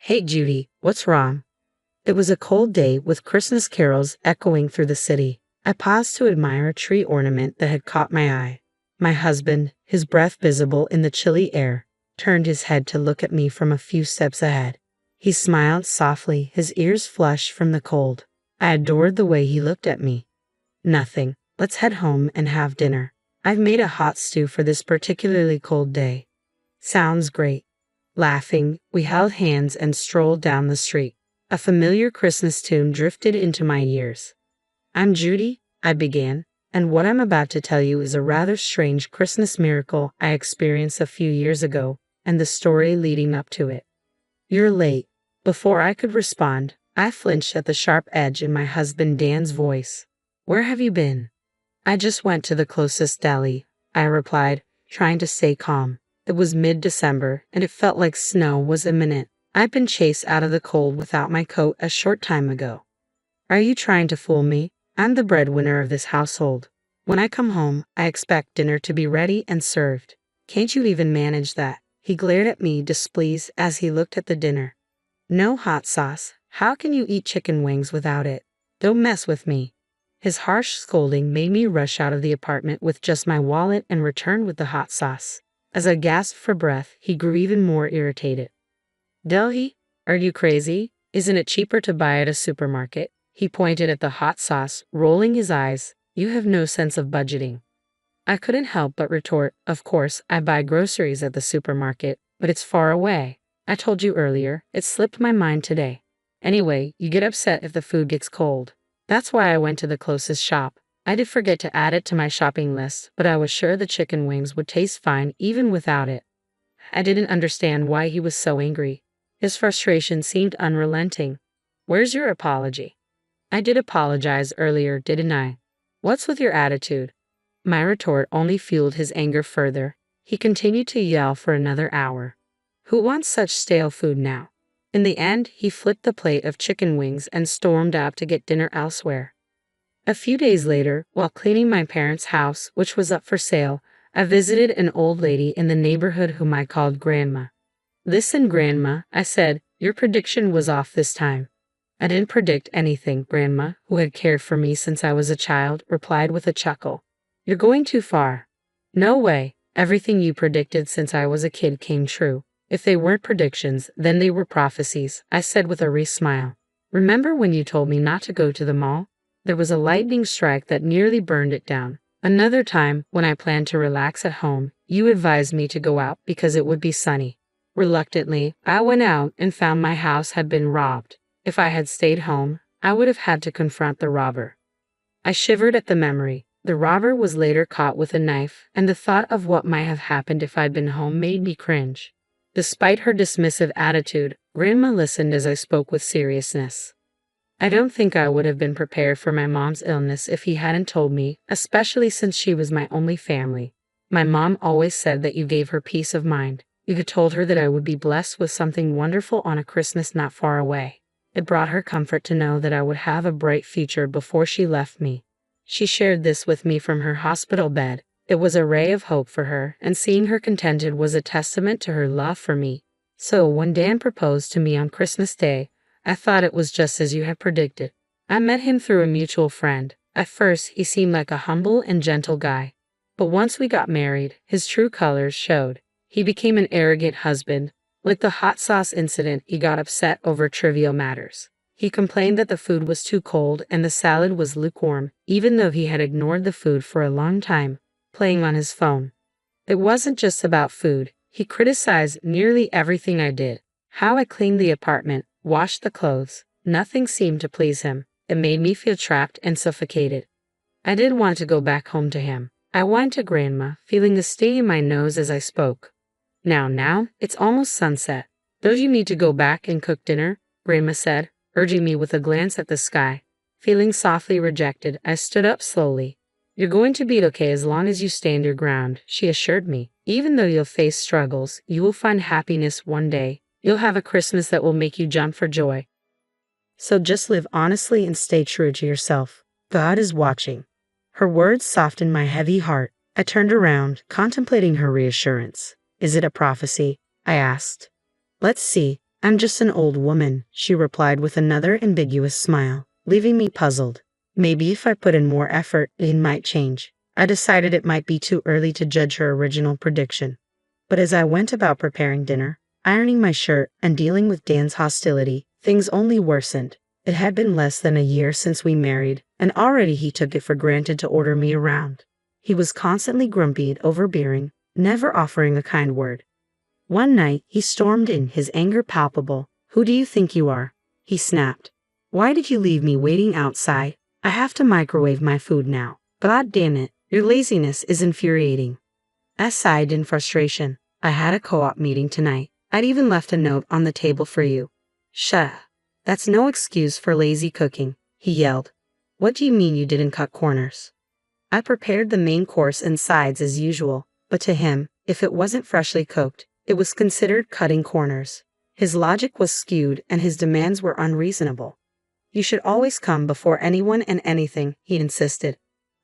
Hey Judy, what's wrong? It was a cold day with Christmas carols echoing through the city. I paused to admire a tree ornament that had caught my eye. My husband, his breath visible in the chilly air, turned his head to look at me from a few steps ahead. He smiled softly, his ears flushed from the cold. I adored the way he looked at me. Nothing. Let's head home and have dinner. I've made a hot stew for this particularly cold day. Sounds great. Laughing, we held hands and strolled down the street. A familiar Christmas tune drifted into my ears. I'm Judy, I began, and what I'm about to tell you is a rather strange Christmas miracle I experienced a few years ago, and the story leading up to it. You're late. Before I could respond, I flinched at the sharp edge in my husband Dan's voice. Where have you been? I just went to the closest deli, I replied, trying to stay calm. It was mid-December, and it felt like snow was imminent. I'd been chased out of the cold without my coat a short time ago. Are you trying to fool me? I'm the breadwinner of this household. When I come home, I expect dinner to be ready and served. Can't you even manage that? He glared at me displeased as he looked at the dinner. No hot sauce. How can you eat chicken wings without it? Don't mess with me. His harsh scolding made me rush out of the apartment with just my wallet and return with the hot sauce. As I gasped for breath, he grew even more irritated. Delhi, are you crazy? Isn't it cheaper to buy at a supermarket? He pointed at the hot sauce, rolling his eyes. You have no sense of budgeting. I couldn't help but retort, of course, I buy groceries at the supermarket, but it's far away. I told you earlier, it slipped my mind today. Anyway, you get upset if the food gets cold. That's why I went to the closest shop. I did forget to add it to my shopping list, but I was sure the chicken wings would taste fine even without it. I didn't understand why he was so angry. His frustration seemed unrelenting. Where's your apology? I did apologize earlier, didn't I? What's with your attitude? My retort only fueled his anger further. He continued to yell for another hour. Who wants such stale food now? In the end, he flipped the plate of chicken wings and stormed out to get dinner elsewhere. A few days later, while cleaning my parents' house, which was up for sale, I visited an old lady in the neighborhood whom I called Grandma. Listen, Grandma, I said, your prediction was off this time. I didn't predict anything, Grandma, who had cared for me since I was a child, replied with a chuckle. You're going too far. No way. Everything you predicted since I was a kid came true. If they weren't predictions, then they were prophecies, I said with a wry smile. Remember when you told me not to go to the mall? There was a lightning strike that nearly burned it down. Another time, when I planned to relax at home, you advised me to go out because it would be sunny. Reluctantly, I went out and found my house had been robbed. If I had stayed home, I would have had to confront the robber. I shivered at the memory. The robber was later caught with a knife, and the thought of what might have happened if I'd been home made me cringe. Despite her dismissive attitude, Grandma listened as I spoke with seriousness. I don't think I would have been prepared for my mom's illness if he hadn't told me, especially since she was my only family. My mom always said that you gave her peace of mind. You had told her that I would be blessed with something wonderful on a Christmas not far away. It brought her comfort to know that I would have a bright future before she left me. She shared this with me from her hospital bed. It was a ray of hope for her, and seeing her contented was a testament to her love for me. So when Dan proposed to me on Christmas Day, I thought it was just as you had predicted. I met him through a mutual friend. At first, he seemed like a humble and gentle guy. But once we got married, his true colors showed. He became an arrogant husband. Like the hot sauce incident, he got upset over trivial matters. He complained that the food was too cold and the salad was lukewarm, even though he had ignored the food for a long time, playing on his phone. It wasn't just about food. He criticized nearly everything I did. How I cleaned the apartment, washed the clothes. Nothing seemed to please him. It made me feel trapped and suffocated. I didn't want to go back home to him. I went to Grandma, feeling a sting in my nose as I spoke. Now, it's almost sunset. Don't you need to go back and cook dinner? Grandma said, urging me with a glance at the sky. Feeling softly rejected, I stood up slowly. You're going to be okay as long as you stand your ground, she assured me. Even though you'll face struggles, you will find happiness one day. You'll have a Christmas that will make you jump for joy. So just live honestly and stay true to yourself. God is watching. Her words softened my heavy heart. I turned around, contemplating her reassurance. Is it a prophecy? I asked. Let's see. I'm just an old woman, she replied with another ambiguous smile, leaving me puzzled. Maybe if I put in more effort, it might change. I decided it might be too early to judge her original prediction. But as I went about preparing dinner, ironing my shirt, and dealing with Dan's hostility, things only worsened. It had been less than a year since we married, and already he took it for granted to order me around. He was constantly grumpy, overbearing, never offering a kind word. One night, he stormed in, his anger palpable. Who do you think you are? He snapped. Why did you leave me waiting outside? I have to microwave my food now. God damn it, your laziness is infuriating. I sighed in frustration. I had a co-op meeting tonight. I'd even left a note on the table for you. Shut up. That's no excuse for lazy cooking, he yelled. What do you mean you didn't cut corners? I prepared the main course and sides as usual, but to him, if it wasn't freshly cooked, it was considered cutting corners. His logic was skewed and his demands were unreasonable. You should always come before anyone and anything, he insisted.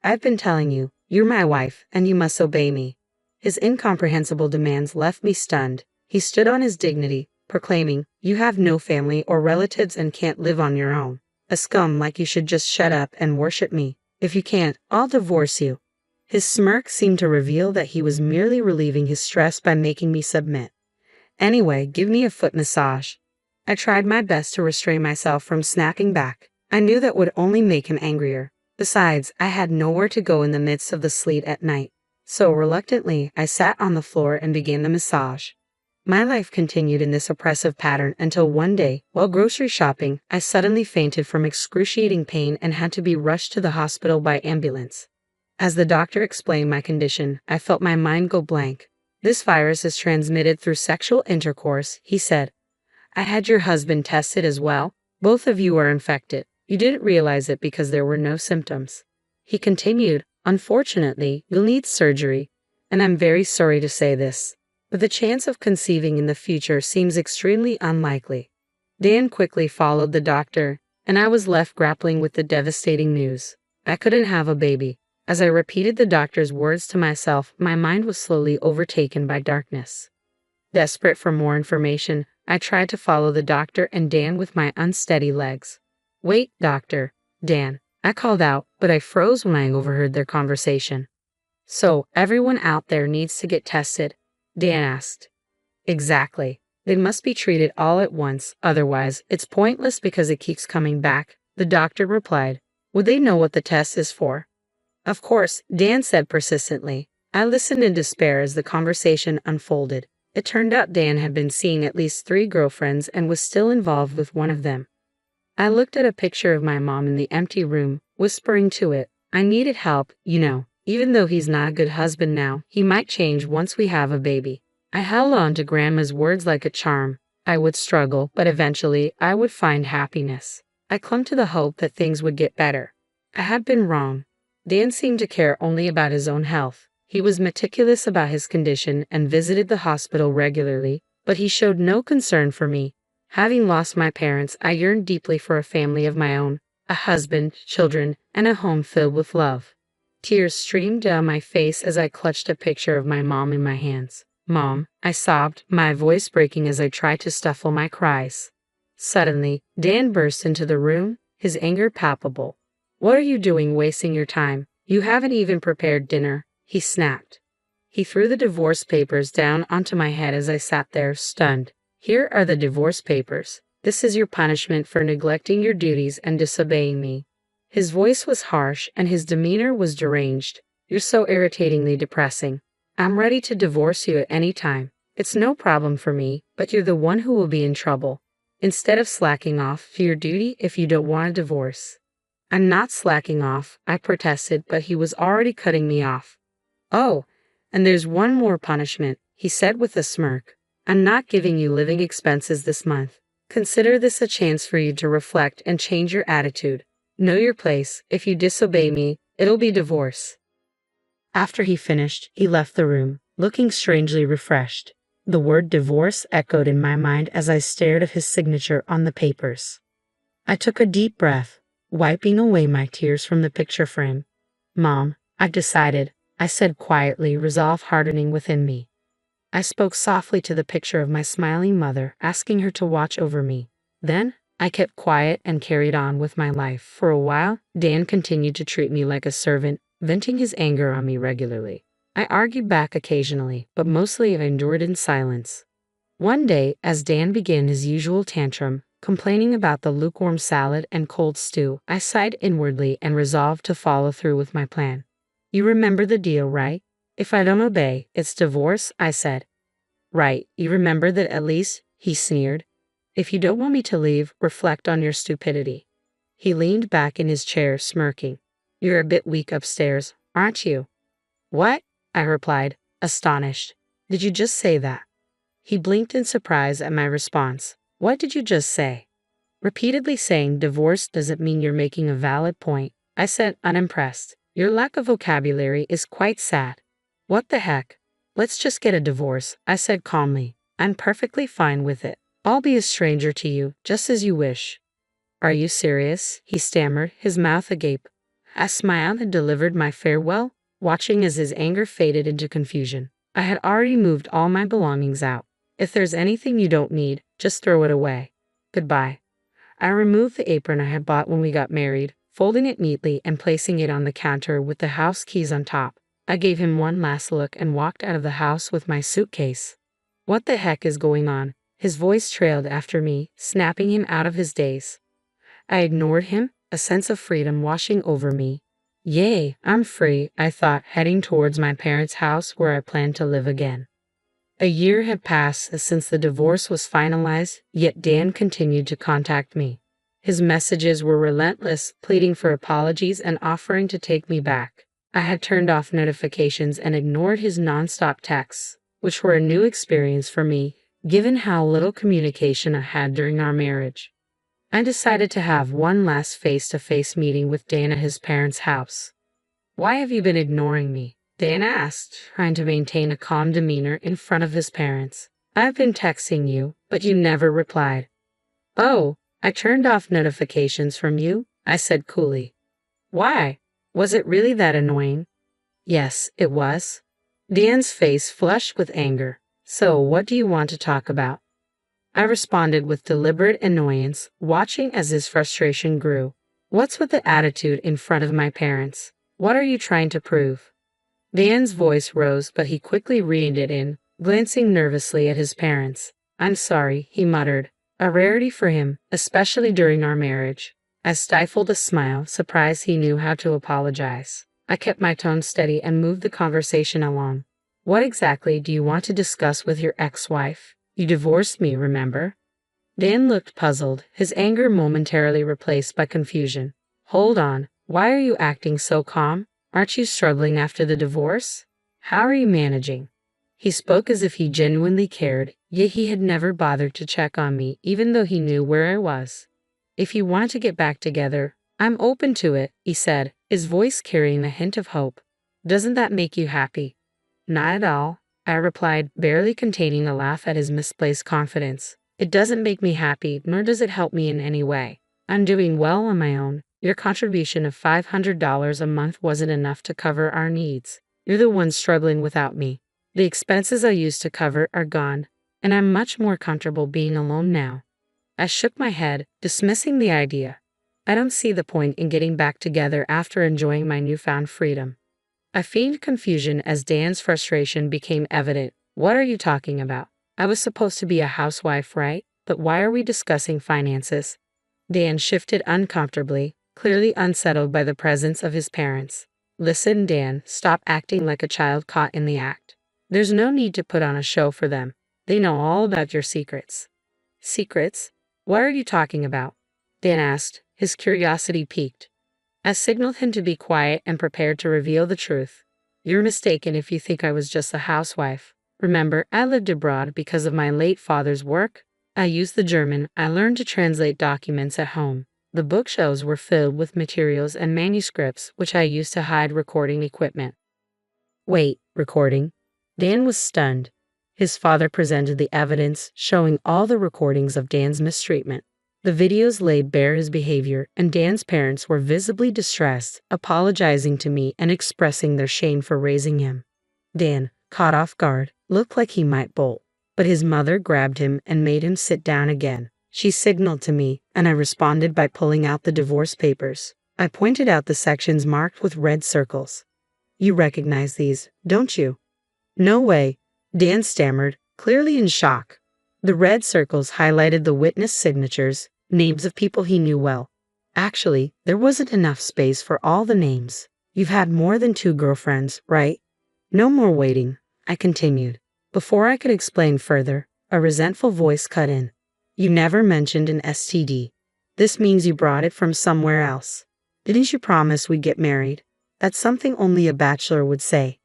I've been telling you, you're my wife and you must obey me. His incomprehensible demands left me stunned. He stood on his dignity, proclaiming, you have no family or relatives and can't live on your own. A scum like you should just shut up and worship me. If you can't, I'll divorce you. His smirk seemed to reveal that he was merely relieving his stress by making me submit. Anyway, give me a foot massage. I tried my best to restrain myself from snapping back. I knew that would only make him angrier. Besides, I had nowhere to go in the midst of the sleet at night. So reluctantly, I sat on the floor and began the massage. My life continued in this oppressive pattern until one day, while grocery shopping, I suddenly fainted from excruciating pain and had to be rushed to the hospital by ambulance. As the doctor explained my condition, I felt my mind go blank. This virus is transmitted through sexual intercourse, he said. I had your husband tested as well. Both of you are infected. You didn't realize it because there were no symptoms. He continued, unfortunately, you'll need surgery, and I'm very sorry to say this, but the chance of conceiving in the future seems extremely unlikely. Dan quickly followed the doctor, and I was left grappling with the devastating news. I couldn't have a baby. As I repeated the doctor's words to myself, my mind was slowly overtaken by darkness. Desperate for more information, I tried to follow the doctor and Dan with my unsteady legs. Wait, doctor, Dan, I called out, but I froze when I overheard their conversation. So, everyone out there needs to get tested? Dan asked. Exactly. They must be treated all at once, otherwise, it's pointless because it keeps coming back, the doctor replied. Would they know what the test is for? Of course, Dan said persistently. I listened in despair as the conversation unfolded. It turned out Dan had been seeing at least 3 girlfriends and was still involved with one of them. I looked at a picture of my mom in the empty room, whispering to it, I needed help, you know. Even though he's not a good husband now, he might change once we have a baby. I held on to Grandma's words like a charm. I would struggle, but eventually I would find happiness. I clung to the hope that things would get better. I had been wrong. Dan seemed to care only about his own health. He was meticulous about his condition and visited the hospital regularly, but he showed no concern for me. Having lost my parents, I yearned deeply for a family of my own, a husband, children, and a home filled with love. Tears streamed down my face as I clutched a picture of my mom in my hands. Mom, I sobbed, my voice breaking as I tried to stifle my cries. Suddenly, Dan burst into the room, his anger palpable. What are you doing wasting your time? You haven't even prepared dinner, he snapped. He threw the divorce papers down onto my head as I sat there, stunned. Here are the divorce papers. This is your punishment for neglecting your duties and disobeying me. His voice was harsh and his demeanor was deranged. You're so irritatingly depressing. I'm ready to divorce you at any time. It's no problem for me, but you're the one who will be in trouble. Instead of slacking off for your duty if you don't want a divorce. I'm not slacking off, I protested, but he was already cutting me off. Oh, and there's one more punishment, he said with a smirk. I'm not giving you living expenses this month. Consider this a chance for you to reflect and change your attitude. Know your place. If you disobey me, it'll be divorce. After he finished, he left the room, looking strangely refreshed. The word divorce echoed in my mind as I stared at his signature on the papers. I took a deep breath, wiping away my tears from the picture frame. Mom, I've decided, I said quietly, resolve hardening within me. I spoke softly to the picture of my smiling mother, asking her to watch over me. Then, I kept quiet and carried on with my life. For a while, Dan continued to treat me like a servant, venting his anger on me regularly. I argued back occasionally, but mostly I endured in silence. One day, as Dan began his usual tantrum, complaining about the lukewarm salad and cold stew, I sighed inwardly and resolved to follow through with my plan. You remember the deal, right? If I don't obey, it's divorce, I said. Right, you remember that at least, he sneered. If you don't want me to leave, reflect on your stupidity. He leaned back in his chair, smirking. You're a bit weak upstairs, aren't you? What? I replied, astonished. Did you just say that? He blinked in surprise at my response. What did you just say? Repeatedly saying divorce doesn't mean you're making a valid point, I said, unimpressed. Your lack of vocabulary is quite sad. What the heck? Let's just get a divorce, I said calmly. I'm perfectly fine with it. I'll be a stranger to you, just as you wish. Are you serious? He stammered, his mouth agape. I smiled and delivered my farewell, watching as his anger faded into confusion. I had already moved all my belongings out. If there's anything you don't need, just throw it away. Goodbye. I removed the apron I had bought when we got married, folding it neatly and placing it on the counter with the house keys on top. I gave him one last look and walked out of the house with my suitcase. What the heck is going on? His voice trailed after me, snapping him out of his daze. I ignored him, a sense of freedom washing over me. Yay, I'm free, I thought, heading towards my parents' house where I planned to live again. A year had passed since the divorce was finalized, yet Dan continued to contact me. His messages were relentless, pleading for apologies and offering to take me back. I had turned off notifications and ignored his nonstop texts, which were a new experience for me, given how little communication I had during our marriage. I decided to have one last face-to-face meeting with Dan at his parents' house. Why have you been ignoring me? Dan asked, trying to maintain a calm demeanor in front of his parents. I've been texting you, but you never replied. Oh, I turned off notifications from you, I said coolly. Why? Was it really that annoying? Yes, it was. Dan's face flushed with anger. So, what do you want to talk about? I responded with deliberate annoyance, watching as his frustration grew. What's with the attitude in front of my parents? What are you trying to prove? Dan's voice rose, but he quickly reined it in, glancing nervously at his parents. I'm sorry, he muttered, a rarity for him, especially during our marriage. I stifled a smile, surprised he knew how to apologize. I kept my tone steady and moved the conversation along. What exactly do you want to discuss with your ex-wife? You divorced me, remember? Dan looked puzzled, his anger momentarily replaced by confusion. Hold on, why are you acting so calm? Aren't you struggling after the divorce? How are you managing? He spoke as if he genuinely cared, yet he had never bothered to check on me, even though he knew where I was. If you want to get back together, I'm open to it, he said, his voice carrying a hint of hope. Doesn't that make you happy? Not at all, I replied, barely containing a laugh at his misplaced confidence. It doesn't make me happy, nor does it help me in any way. I'm doing well on my own. Your contribution of $500 a month wasn't enough to cover our needs. You're the one struggling without me. The expenses I used to cover are gone, and I'm much more comfortable being alone now. I shook my head, dismissing the idea. I don't see the point in getting back together after enjoying my newfound freedom. I feigned confusion as Dan's frustration became evident. What are you talking about? I was supposed to be a housewife, right? But why are we discussing finances? Dan shifted uncomfortably, clearly unsettled by the presence of his parents. Listen, Dan, stop acting like a child caught in the act. There's no need to put on a show for them. They know all about your secrets. Secrets? What are you talking about? Dan asked, his curiosity piqued. I signaled him to be quiet and prepared to reveal the truth. You're mistaken if you think I was just a housewife. Remember, I lived abroad because of my late father's work. I used the German. I learned to translate documents at home. The bookshelves were filled with materials and manuscripts which I used to hide recording equipment. Wait, recording? Dan was stunned. His father presented the evidence showing all the recordings of Dan's mistreatment. The videos laid bare his behavior, and Dan's parents were visibly distressed, apologizing to me and expressing their shame for raising him. Dan, caught off guard, looked like he might bolt. But his mother grabbed him and made him sit down again. She signaled to me, and I responded by pulling out the divorce papers. I pointed out the sections marked with red circles. "You recognize these, don't you?" "No way," Dan stammered, clearly in shock. The red circles highlighted the witness signatures, names of people he knew well. Actually, there wasn't enough space for all the names. "You've had more than 2 girlfriends, right?" "No more waiting," I continued. Before I could explain further, a resentful voice cut in. "You never mentioned an STD. This means you brought it from somewhere else. Didn't you promise we'd get married?" That's something only a bachelor would say.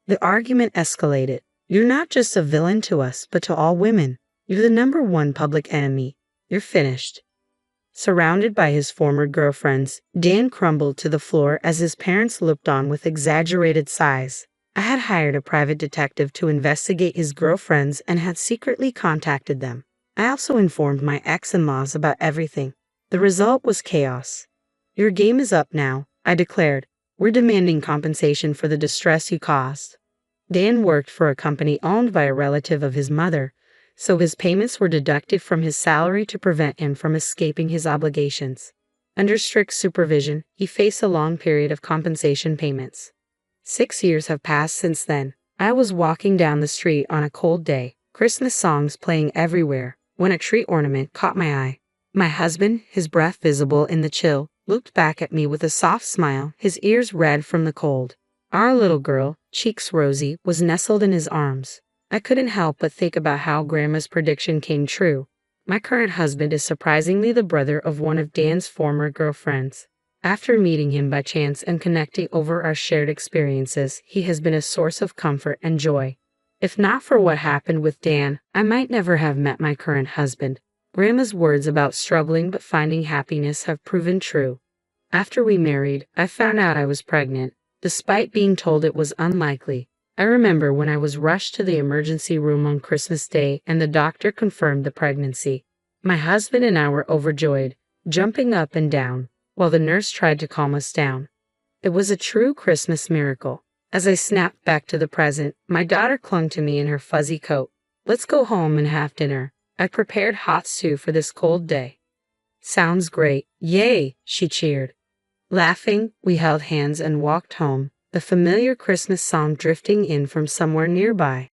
The argument escalated. "You're not just a villain to us, but to all women. You're the #1 public enemy. You're finished." Surrounded by his former girlfriends, Dan crumbled to the floor as his parents looked on with exaggerated sighs. I had hired a private detective to investigate his girlfriends and had secretly contacted them. I also informed my ex-in-laws about everything. The result was chaos. "Your game is up now," I declared. "We're demanding compensation for the distress you caused." Dan worked for a company owned by a relative of his mother, so his payments were deducted from his salary to prevent him from escaping his obligations. Under strict supervision, he faced a long period of compensation payments. 6 years have passed since then. I was walking down the street on a cold day, Christmas songs playing everywhere, when a tree ornament caught my eye. My husband, his breath visible in the chill, looked back at me with a soft smile, his ears red from the cold. Our little girl, cheeks rosy, was nestled in his arms. I couldn't help but think about how Grandma's prediction came true. My current husband is surprisingly the brother of one of Dan's former girlfriends. After meeting him by chance and connecting over our shared experiences, he has been a source of comfort and joy. If not for what happened with Dan, I might never have met my current husband. Grandma's words about struggling but finding happiness have proven true. After we married, I found out I was pregnant, despite being told it was unlikely. I remember when I was rushed to the emergency room on Christmas Day and the doctor confirmed the pregnancy. My husband and I were overjoyed, jumping up and down, while the nurse tried to calm us down. It was a true Christmas miracle. As I snapped back to the present, my daughter clung to me in her fuzzy coat. "Let's go home and have dinner. I prepared hot stew for this cold day." "Sounds great. Yay!" she cheered. Laughing, we held hands and walked home, the familiar Christmas song drifting in from somewhere nearby.